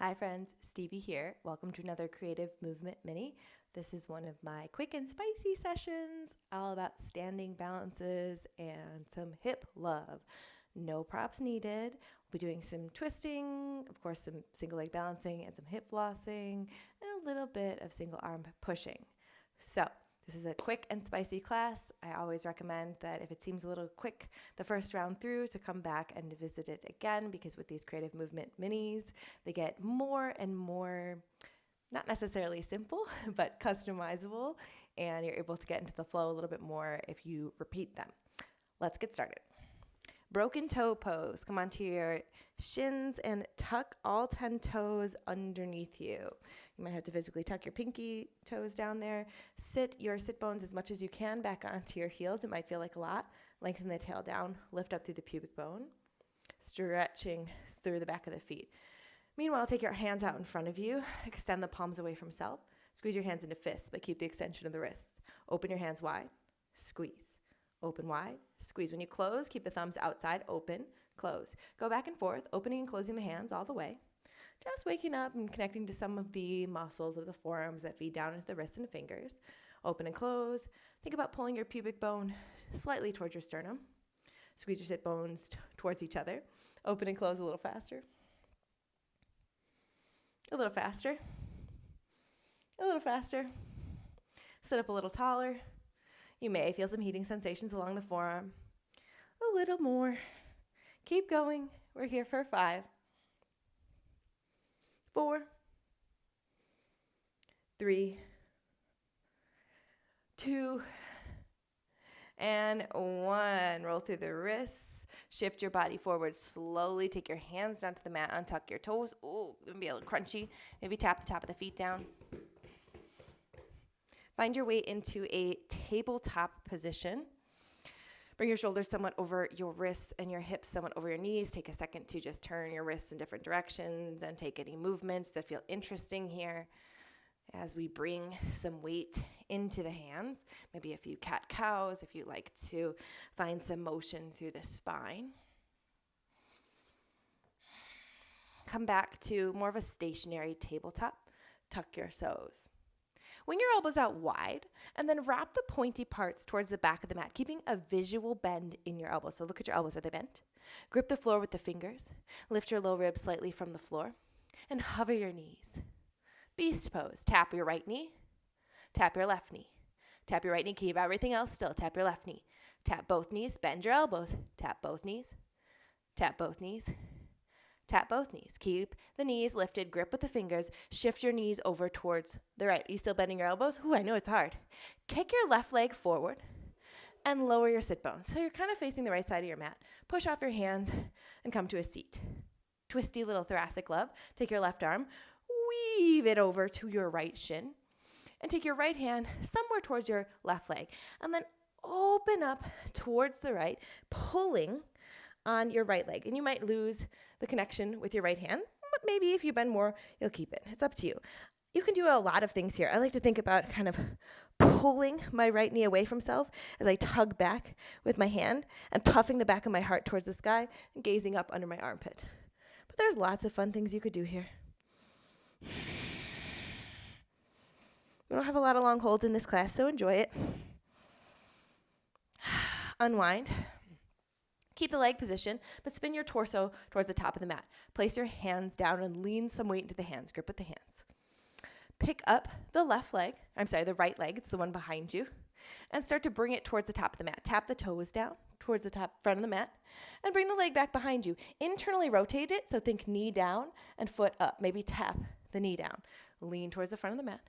Hi friends, Stevi here. Welcome to another Creative Movement Mini. This is one of my quick and spicy sessions, all about standing balances and some hip love. No props needed. We'll be doing some twisting, of course some single leg balancing and some hip flossing, and a little bit of single arm pushing. So this is a quick and spicy class. I always recommend that if it seems a little quick the first round through, to come back and visit it again, because with these Creative Movement Minis, they get more and more, not necessarily simple, but customizable, and you're able to get into the flow a little bit more if you repeat them. Let's get started. Broken toe pose. Come onto your shins and tuck all 10 toes underneath you. You might have to physically tuck your pinky toes down there. Sit your sit bones as much as you can back onto your heels. It might feel like a lot. Lengthen the tail down. Lift up through the pubic bone. Stretching through the back of the feet. Meanwhile, take your hands out in front of you. Extend the palms away from self. Squeeze your hands into fists, but keep the extension of the wrists. Open your hands wide. Squeeze. Open wide, squeeze. When you close, keep the thumbs outside, open, close. Go back and forth, opening and closing the hands all the way. Just waking up and connecting to some of the muscles of the forearms that feed down into the wrists and fingers. Open and close. Think about pulling your pubic bone slightly towards your sternum. Squeeze your sit bones towards each other. Open and close a little faster. A little faster. A little faster. Sit up a little taller. You may feel some heating sensations along the forearm. A little more. Keep going. We're here for 5, 4, 3, 2, and 1. Roll through the wrists. Shift your body forward slowly. Take your hands down to the mat. Untuck your toes. Ooh, it's going to be a little crunchy. Maybe tap the top of the feet down. Find your way into a tabletop position. Bring your shoulders somewhat over your wrists and your hips somewhat over your knees. Take a second to just turn your wrists in different directions and take any movements that feel interesting here as we bring some weight into the hands. Maybe a few cat-cows if you like to find some motion through the spine. Come back to more of a stationary tabletop. Tuck your toes. Wing your elbows out wide, and then wrap the pointy parts towards the back of the mat, keeping a visual bend in your elbows. So look at your elbows. Are they bent? Grip the floor with the fingers. Lift your low ribs slightly from the floor, and hover your knees. Beast pose. Tap your right knee. Tap your left knee. Tap your right knee. Keep everything else still. Tap your left knee. Tap both knees. Bend your elbows. Tap both knees. Tap both knees. Tap both knees. Keep the knees lifted. Grip with the fingers. Shift your knees over towards the right. Are you still bending your elbows? Ooh, I know it's hard. Kick your left leg forward and lower your sit bones. So you're kind of facing the right side of your mat. Push off your hands and come to a seat. Twisty little thoracic love. Take your left arm. Weave it over to your right shin. And take your right hand somewhere towards your left leg. And then open up towards the right, pulling on your right leg. And you might lose the connection with your right hand, but maybe if you bend more, you'll keep it. It's up to you. You can do a lot of things here. I like to think about kind of pulling my right knee away from self as I tug back with my hand and puffing the back of my heart towards the sky and gazing up under my armpit. But there's lots of fun things you could do here. We don't have a lot of long holds in this class, so enjoy it. Unwind. Keep the leg position, but spin your torso towards the top of the mat. Place your hands down and lean some weight into the hands. Grip with the hands. Pick up the the right leg, it's the one behind you, and start to bring it towards the top of the mat. Tap the toes down towards the top front of the mat, and bring the leg back behind you. Internally rotate it, so think knee down and foot up. Maybe tap the knee down. Lean towards the front of the mat.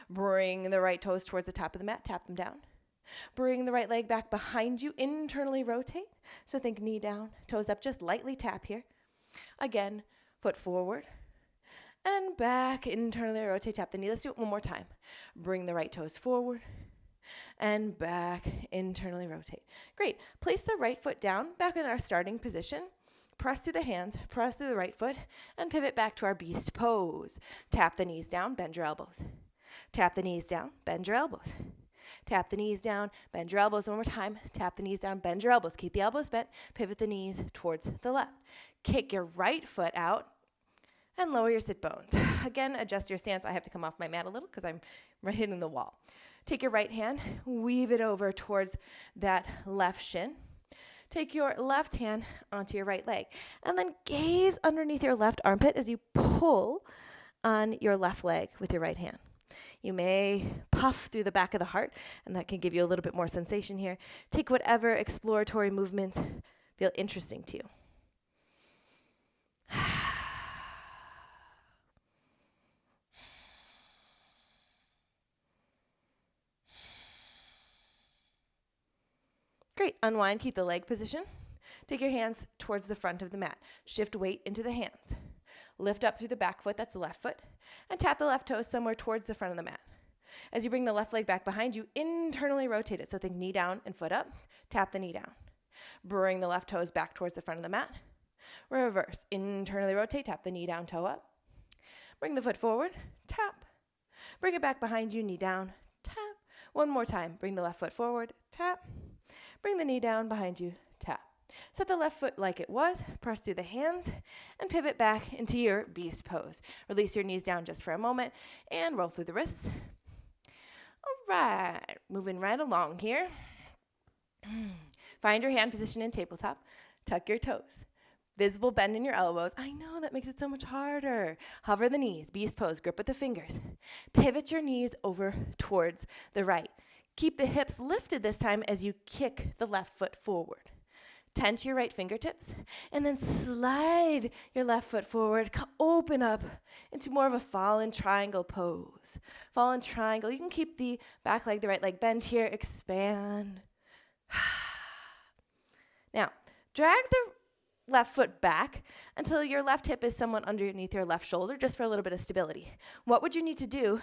Bring the right toes towards the top of the mat. Tap them down. Bring the right leg back behind you. Internally rotate. So think knee down, toes up. Just lightly tap here. Again, foot forward and back. Internally rotate, tap the knee. Let's do it one more time. Bring the right toes forward and back. Internally rotate. Great. Place the right foot down, back in our starting position. Press through the hands, press through the right foot, and pivot back to our beast pose. Tap the knees down, bend your elbows. Tap the knees down, bend your elbows. Tap the knees down, bend your elbows one more time. Tap the knees down, bend your elbows. Keep the elbows bent, pivot the knees towards the left. Kick your right foot out And lower your sit bones. Again, adjust your stance. I have to come off my mat a little because I'm right hitting the wall. Take your right hand, weave it over towards that left shin. Take your left hand onto your right leg, and then gaze underneath your left armpit as you pull on your left leg with your right hand. You may puff through the back of the heart, and that can give you a little bit more sensation here. Take whatever exploratory movements feel interesting to you. Great. Unwind, keep the leg position. Take your hands towards the front of the mat. Shift weight into the hands. Lift up through the back foot, that's the left foot, and tap the left toes somewhere towards the front of the mat. As you bring the left leg back behind you, internally rotate it. So think knee down and foot up. Tap the knee down. Bring the left toes back towards the front of the mat. Reverse. Internally rotate, tap the knee down, toe up. Bring the foot forward, tap. Bring it back behind you, knee down, tap. One more time. Bring the left foot forward, tap. Bring the knee down behind you, tap. Set the left foot like it was, press through the hands, and pivot back into your beast pose. Release your knees down just for a moment, and roll through the wrists. All right, moving right along here. Find your hand position in tabletop. Tuck your toes. Visible bend in your elbows. I know, that makes it so much harder. Hover the knees, beast pose, grip with the fingers. Pivot your knees over towards the right. Keep the hips lifted this time as you kick the left foot forward. Tense your right fingertips, and then slide your left foot forward. Open up into more of a fallen triangle pose. Fallen triangle. You can keep the back leg, the right leg bent here. Expand. Now, drag the left foot back until your left hip is somewhat underneath your left shoulder, just for a little bit of stability. What would you need to do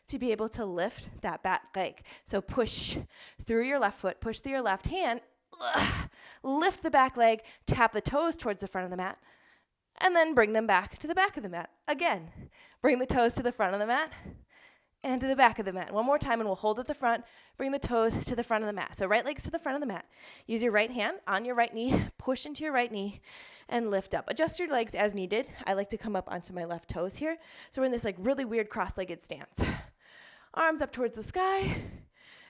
to be able to lift that back leg? So push through your left foot, push through your left hand, lift the back leg, tap the toes towards the front of the mat, and then bring them back to the back of the mat. Again, bring the toes to the front of the mat and to the back of the mat. One more time, and we'll hold at the front. Bring the toes to the front of the mat. So right legs to the front of the mat. Use your right hand on your right knee, push into your right knee, and lift up. Adjust your legs as needed. I like to come up onto my left toes here. So we're in this like really weird cross-legged stance. Arms up towards the sky,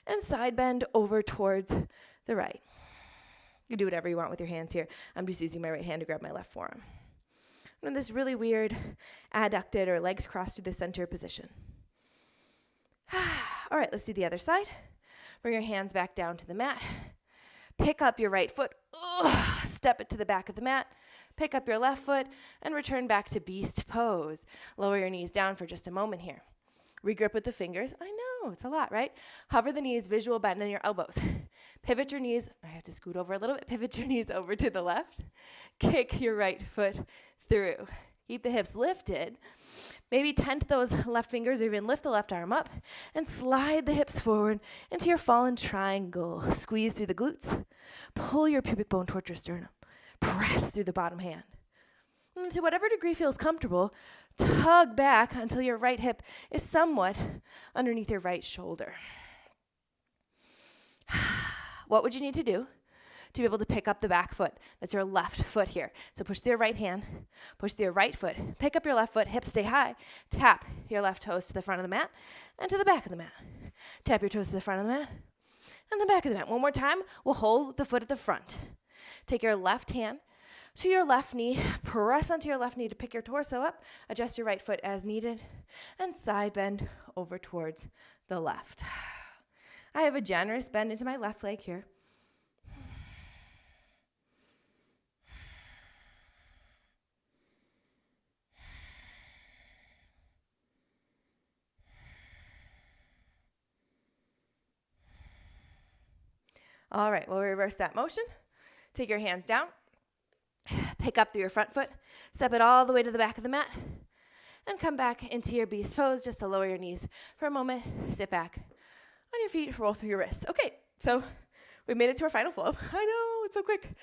and side bend over towards the right. You do whatever you want with your hands here. I'm just using my right hand to grab my left forearm. I'm in this really weird adducted or legs crossed to the center position. All right, let's do the other side. Bring your hands back down to the mat. Pick up your right foot. Step it to the back of the mat. Pick up your left foot and return back to beast pose. Lower your knees down for just a moment here. Regrip with the fingers. I know, it's a lot, right? Hover the knees, visual bend in your elbows. Pivot your knees. I have to scoot over a little bit. Pivot your knees over to the left. Kick your right foot through. Keep the hips lifted. Maybe tent those left fingers or even lift the left arm up and slide the hips forward into your fallen triangle. Squeeze through the glutes. Pull your pubic bone towards your sternum. Press through the bottom hand. And to whatever degree feels comfortable, tug back until your right hip is somewhat underneath your right shoulder. What would you need to do to be able to pick up the back foot? That's your left foot here. So push through your right hand, push through your right foot, pick up your left foot, hips stay high, tap your left toes to the front of the mat and to the back of the mat. Tap your toes to the front of the mat and the back of the mat. One more time, we'll hold the foot at the front. Take your left hand to your left knee, press onto your left knee to pick your torso up, adjust your right foot as needed, and side bend over towards the left. I have a generous bend into my left leg here. All right, we'll reverse that motion. Take your hands down. Pick up through your front foot, step it all the way to the back of the mat, and come back into your beast pose just to lower your knees for a moment. Sit back on your feet, roll through your wrists. Okay, so we made it to our final flow. I know, it's so quick.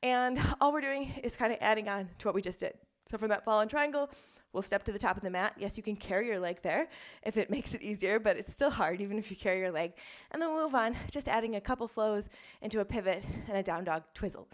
And all we're doing is kind of adding on to what we just did. So from that fallen triangle, we'll step to the top of the mat. Yes, you can carry your leg there if it makes it easier, but it's still hard even if you carry your leg. And then we'll move on, just adding a couple flows into a pivot and a down dog twizzle.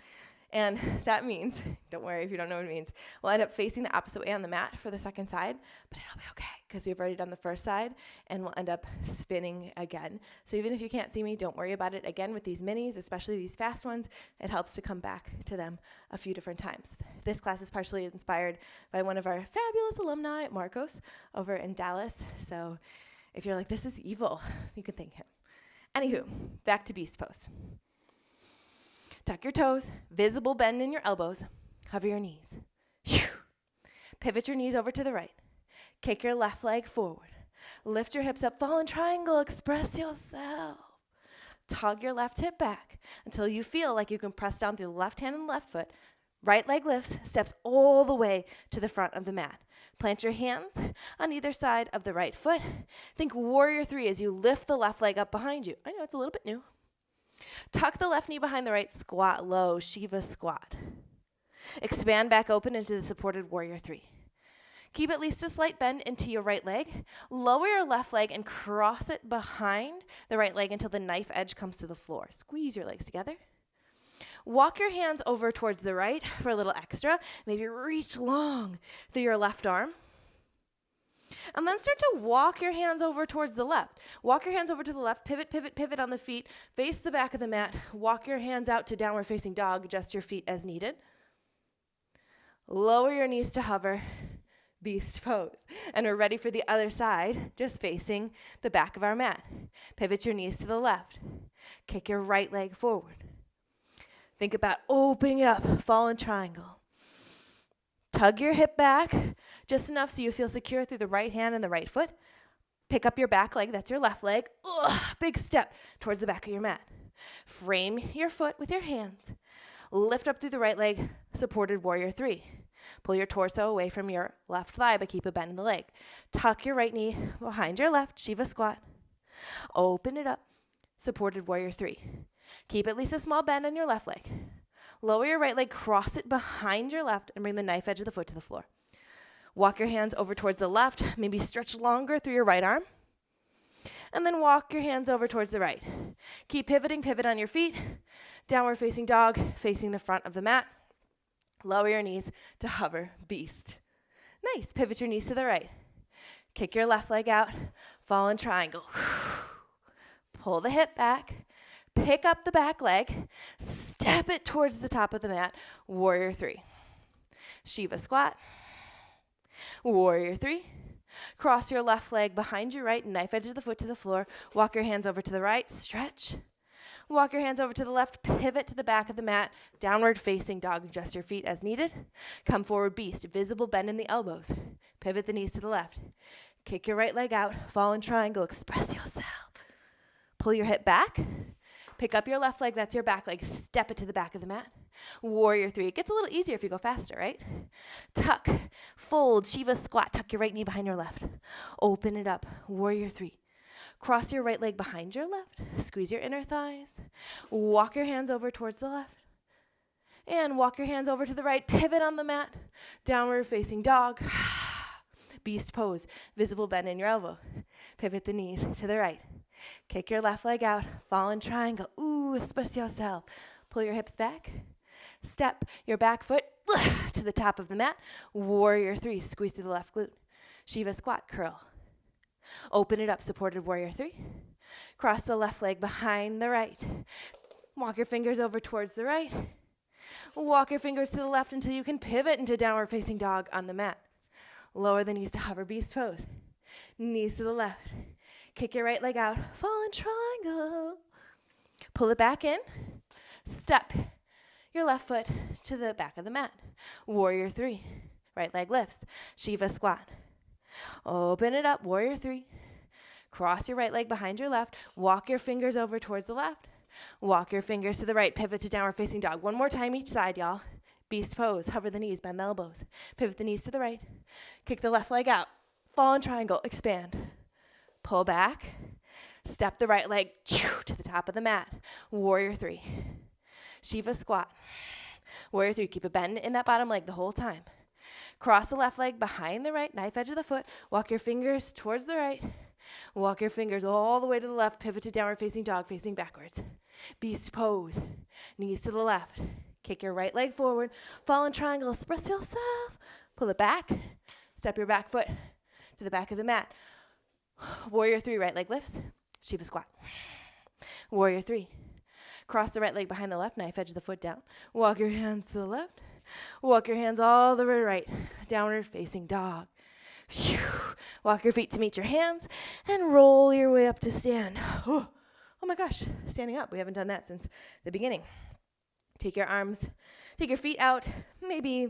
And that means, don't worry if you don't know what it means, we'll end up facing the opposite way on the mat for the second side, but it'll be okay because we've already done the first side, and we'll end up spinning again. So even if you can't see me, don't worry about it. Again, with these minis, especially these fast ones, it helps to come back to them a few different times. This class is partially inspired by one of our fabulous alumni, Marcos, over in Dallas. So if you're like, this is evil, you can thank him. Anywho, back to beast pose. Tuck your toes, visible bend in your elbows, hover your knees. Pivot your knees over to the right. Kick your left leg forward. Lift your hips up, fall in triangle, express yourself. Tug your left hip back until you feel like you can press down through the left hand and left foot. Right leg lifts, steps all the way to the front of the mat. Plant your hands on either side of the right foot. Think warrior 3 as you lift the left leg up behind you. I know it's a little bit new. Tuck the left knee behind the right, squat low, Shiva squat. Expand back open into the supported warrior 3. Keep at least a slight bend into your right leg. Lower your left leg and cross it behind the right leg until the knife edge comes to the floor. Squeeze your legs together. Walk your hands over towards the right for a little extra. Maybe reach long through your left arm. And then start to walk your hands over towards the left. Walk your hands over to the left, pivot, pivot, pivot on the feet, face the back of the mat, walk your hands out to downward facing dog, adjust your feet as needed. Lower your knees to hover, beast pose. And we're ready for the other side, just facing the back of our mat. Pivot your knees to the left. Kick your right leg forward. Think about opening it up, fall in triangle. Tug your hip back just enough so you feel secure through the right hand and the right foot. Pick up your back leg, that's your left leg. Big step towards the back of your mat. Frame your foot with your hands. Lift up through the right leg, supported warrior 3. Pull your torso away from your left thigh, but keep a bend in the leg. Tuck your right knee behind your left, Shiva squat. Open it up, supported warrior 3. Keep at least a small bend on your left leg. Lower your right leg, cross it behind your left, and bring the knife edge of the foot to the floor. Walk your hands over towards the left, maybe stretch longer through your right arm. And then walk your hands over towards the right. Keep pivoting, pivot on your feet. Downward facing dog, facing the front of the mat. Lower your knees to hover, beast. Nice, pivot your knees to the right. Kick your left leg out, fall in triangle. Pull the hip back. Pick up the back leg, step it towards the top of the mat, warrior 3. Shiva squat, warrior 3. Cross your left leg behind your right, knife edge of the foot to the floor. Walk your hands over to the right, stretch. Walk your hands over to the left, pivot to the back of the mat, downward facing dog, adjust your feet as needed. Come forward, beast, visible bend in the elbows. Pivot the knees to the left. Kick your right leg out, fall in triangle, express yourself. Pull your hip back. Pick up your left leg, that's your back leg, step it to the back of the mat. Warrior 3. It gets a little easier if you go faster, right? Tuck, fold, Shiva squat, tuck your right knee behind your left. Open it up, warrior 3. Cross your right leg behind your left, squeeze your inner thighs. Walk your hands over towards the left. And walk your hands over to the right, pivot on the mat, downward facing dog. Beast pose, visible bend in your elbow. Pivot the knees to the right. Kick your left leg out, fall in triangle. Express yourself. Pull your hips back. Step your back foot to the top of the mat. Warrior 3, squeeze through the left glute. Shiva squat, curl. Open it up, supported warrior 3. Cross the left leg behind the right. Walk your fingers over towards the right. Walk your fingers to the left until you can pivot into downward facing dog on the mat. Lower the knees to hover, beast pose. Knees to the left. Kick your right leg out, fall in triangle. Pull it back in. Step your left foot to the back of the mat. Warrior 3. Right leg lifts. Shiva squat. Open it up, warrior 3. Cross your right leg behind your left. Walk your fingers over towards the left. Walk your fingers to the right. Pivot to downward facing dog. One more time each side, y'all. Beast pose. Hover the knees, bend the elbows. Pivot the knees to the right. Kick the left leg out. Fall in triangle, expand. Pull back. Step the right leg to the top of the mat. Warrior 3. Shiva squat. Warrior 3. Keep a bend in that bottom leg the whole time. Cross the left leg behind the right, knife edge of the foot. Walk your fingers towards the right. Walk your fingers all the way to the left. Pivot to downward facing dog, facing backwards. Beast pose. Knees to the left. Kick your right leg forward. Fallen triangle, express yourself. Pull it back. Step your back foot to the back of the mat. Warrior 3, right leg lifts. Shiva squat. Warrior 3. Cross the right leg behind the left, knife edge the foot down. Walk your hands to the left. Walk your hands all the way to right. Downward facing dog. Walk your feet to meet your hands and roll your way up to stand. Oh my gosh, standing up. We haven't done that since the beginning. Take your feet out, maybe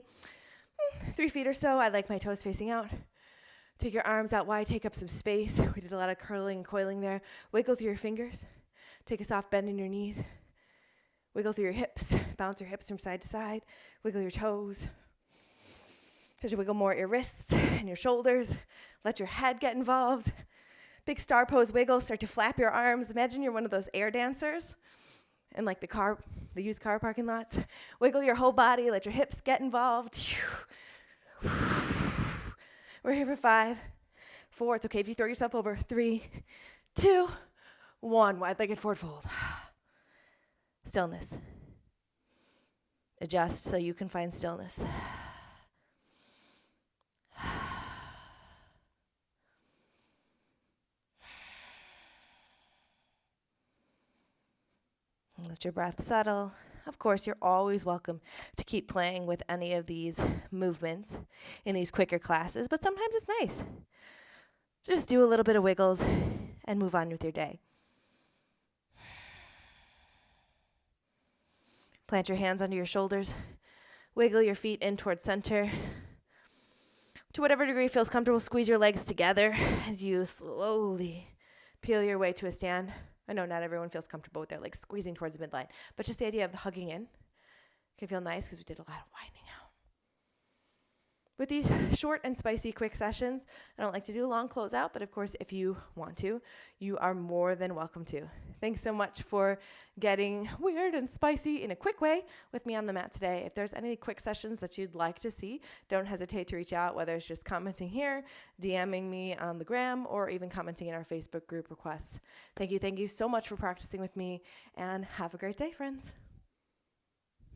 3 feet or so. I like my toes facing out. Take your arms out wide, take up some space. We did a lot of curling and coiling there. Wiggle through your fingers. Take a soft bend in your knees. Wiggle through your hips. Bounce your hips from side to side. Wiggle your toes. As you wiggle more at your wrists and your shoulders, let your head get involved. Big star pose wiggle. Start to flap your arms. Imagine you're one of those air dancers in like the used car parking lots. Wiggle your whole body. Let your hips get involved. We're here for 5, 4. It's okay if you throw yourself over. 3, 2, 1. Wide-legged forward fold. Stillness. Adjust so you can find stillness. Let your breath settle. Of course, you're always welcome to keep playing with any of these movements in these quicker classes, but sometimes it's nice. Just do a little bit of wiggles and move on with your day. Plant your hands under your shoulders. Wiggle your feet in towards center. To whatever degree feels comfortable, squeeze your legs together as you slowly peel your way to a stand. I know not everyone feels comfortable with their legs squeezing towards the midline, but just the idea of hugging in can feel nice because we did a lot of winding out. With these short and spicy quick sessions, I don't like to do a long closeout, but of course, if you want to, you are more than welcome to. Thanks so much for getting weird and spicy in a quick way with me on the mat today. If there's any quick sessions that you'd like to see, don't hesitate to reach out, whether it's just commenting here, DMing me on the gram, or even commenting in our Facebook group requests. Thank you so much for practicing with me, and have a great day, friends.